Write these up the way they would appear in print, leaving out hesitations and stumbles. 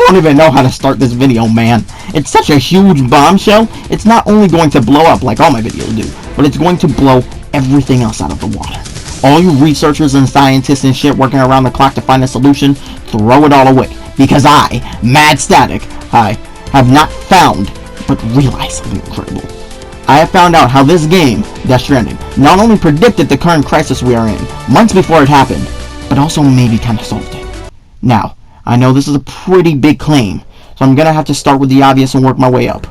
don't even know how to start this video, man. It's such a huge bombshell, it's not only going to blow up like all my videos do, but it's going to blow everything else out of the water. All you researchers and scientists and shit working around the clock to find a solution, throw it all away. Because I, Mad Static, I have not found, but realized something incredible. I have found out how this game, Death Stranding, not only predicted the current crisis we are in, months before it happened, but also maybe kind of solved it. Now, I know this is a pretty big claim, so I'm gonna have to start with the obvious and work my way up.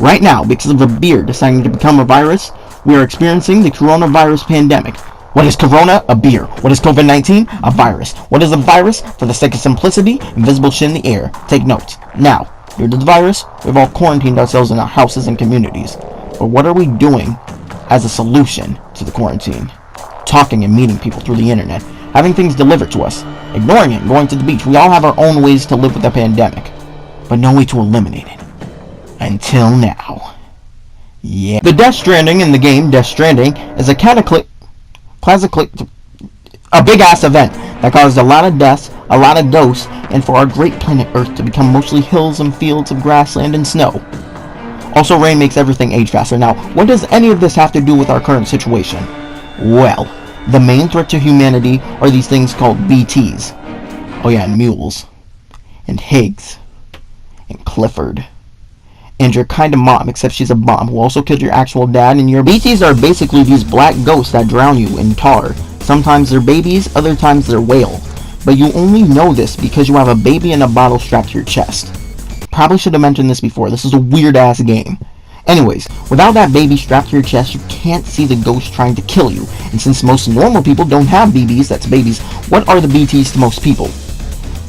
Right now, because of a beer deciding to become a virus, we are experiencing the coronavirus pandemic. What is corona? A beer. What is COVID-19? A virus. What is a virus? For the sake of simplicity, invisible shit in the air. Take notes. Now, due to the virus, we've all quarantined ourselves in our houses and communities. But what are we doing as a solution to the quarantine? Talking and meeting people through the internet, having things delivered to us, ignoring it, going to the beach. We all have our own ways to live with the pandemic, but no way to eliminate it. Until now. Yeah. The Death Stranding in the game, Death Stranding, is a big ass event that caused a lot of deaths, a lot of ghosts, and for our great planet Earth to become mostly hills and fields of grassland and snow. Also, rain makes everything age faster. Now, what does any of this have to do with our current situation? Well, the main threat to humanity are these things called BTs. Oh yeah, and mules. And Higgs. And Clifford. And your kind of mom, except she's a bomb, who also killed your actual dad. And your BTs are basically these black ghosts that drown you in tar. Sometimes they're babies, other times they're whale. But you only know this because you have a baby in a bottle strapped to your chest. Probably should have mentioned this before. This is a weird ass game. Anyways, without that baby strapped to your chest, you can't see the ghost trying to kill you. And since most normal people don't have BBs, that's babies, what are the BTs to most people?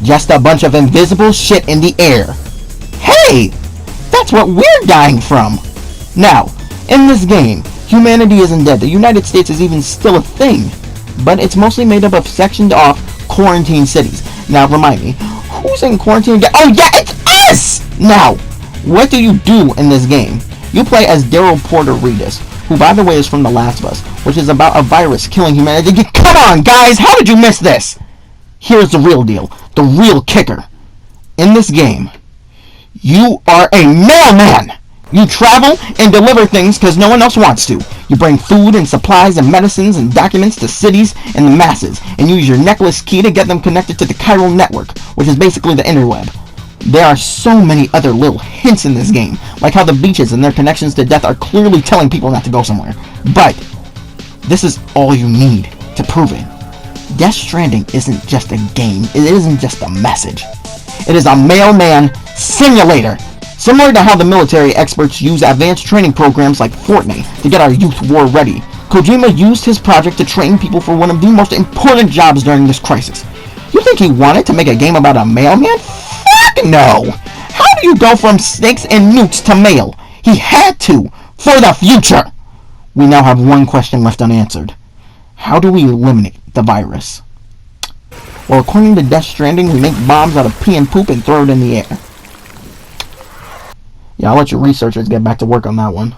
Just a bunch of invisible shit in the air. Hey! That's what we're dying from! Now, in this game, humanity isn't dead. The United States is even still a thing. But it's mostly made up of sectioned off quarantine cities. Now, remind me, who's in quarantine again? Oh yeah, it's us! Now, what do you do in this game? You play as Daryl Porter Reedus, who by the way is from The Last of Us, which is about a virus killing humanity. Come on guys, how did you miss this? Here's the real deal, the real kicker. In this game, you are a mailman! You travel and deliver things because no one else wants to. You bring food and supplies and medicines and documents to cities and the masses, and use your necklace key to get them connected to the chiral network, which is basically the interweb. There are so many other little hints in this game, like how the beaches and their connections to death are clearly telling people not to go somewhere. But this is all you need to prove it. Death Stranding isn't just a game, it isn't just a message. It is a mailman simulator. Similar to how the military experts use advanced training programs like Fortnite to get our youth war ready, Kojima used his project to train people for one of the most important jobs during this crisis. You think he wanted to make a game about a mailman? Fuck no! How do you go from snakes and newts to mail? He had to, for the future! We now have one question left unanswered. How do we eliminate the virus? Well, according to Death Stranding, we make bombs out of pee and poop and throw it in the air. Yeah, I'll let your researchers get back to work on that one.